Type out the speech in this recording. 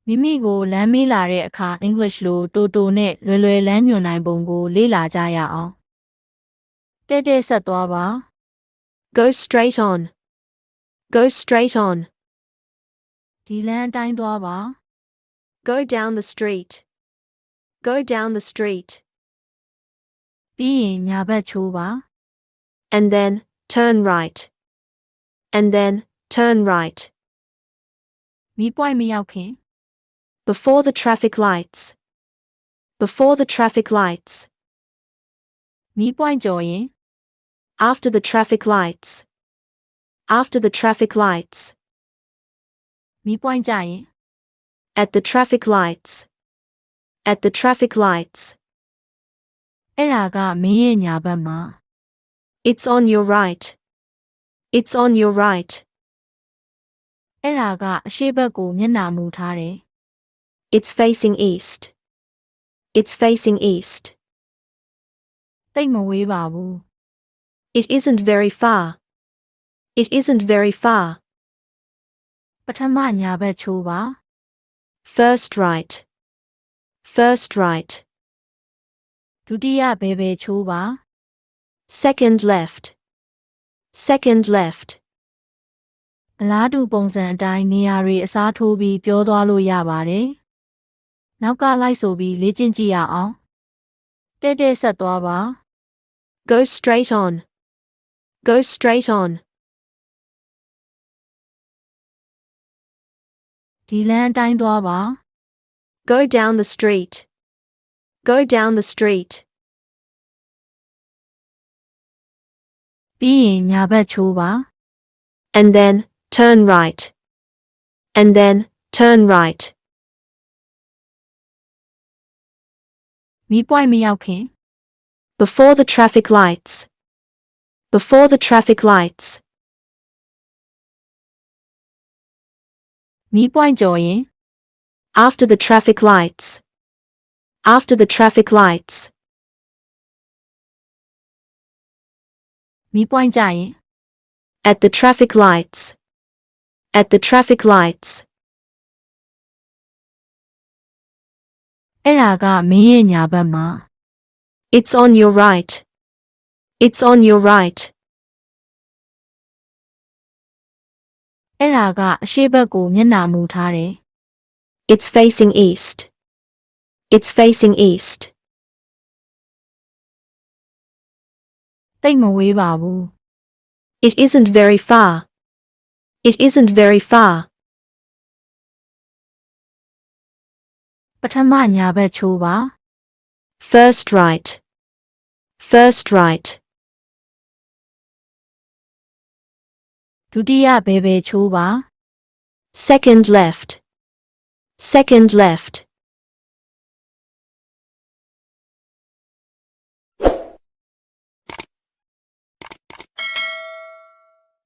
မိမိကိုလမ်းမေးလာတဲ့အခါ English လိုတိုတိုနဲ့လွယ်လွယ်လမ်းညွှန်နိုင်ပုံကိုလေ့လာကြရအောင်။တဲ့တဲ့ဆက်သွားပါ Go straight on. Go straight on. ဒီလမ်းအတိုင်းသွားပါ Go down the street. Go down the street. ပြီးရင်ညာဘက်ချိုးပါ And then, turn right. And then, turn right. မီးပွိုင့်မရောက်ခင် Before the traffic lights. Before the traffic lights. မီးပွိုင့်ကျော်ရင် After the traffic lights. After the traffic lights. မီးပွိုင့်ကြရင် At the traffic lights. At the traffic lights. အဲ့ဒါကမင်းရဲ့ညာဘက်မှာ It's on your right. It's on your right. အဲ့ဒါကအရှေ့ဘက်ကိုမျက်နှာမူထားတယ် It's facing east. It's facing east. တိတ်မဝေးပါဘူး It isn't very far. It isn't very far. ပထမညာဘက်ချိုးပါ First right. First right. ဒုတိယဘယ်ဘယ်ချိုးပါ Second left. Second left. အလားတူပုံစံအတိုင်းနေရာတွေအစားထိုးပြီးပြောသွားလို့ရပါတယ်နောက်ကလိုက်ဆိုပြီးလေ့ကျင့်ကြည့်ရအောင်တဲ့တဲ့ဆက်သွားပါ Go straight on. Go straight on. ဒီလမ်းအတိုင်းသွားပါ Go down the street. Go down the street. ပြီးရင်ညာဘက်ချိုးပါ And then, turn right. And then, turn right. မီးပွိုင့်မရောက်ခင် Before the traffic lights. Before the traffic lights. မီးပွိုင့်ကျော်ရင် After the traffic lights. After the traffic lights. မီးပွိုင့်ကြရင် At the traffic lights. At the traffic lights. အဲ့ဒါကမင်းရဲ့ညာဘက်မှာ It's on your right. It's on your right. အဲ့ဒါကအရှေ့ဘက်ကိုမျက်နှာမူထားတယ် It's facing east. It's facing east. တိတ်မဝေးပါဘူး It isn't very far. It isn't very far. ပထမညာဘက်ချိုးပါ First right. First right. ဒုတိယဘယ်ဘယ်ချိုးပါ Second left. Second left.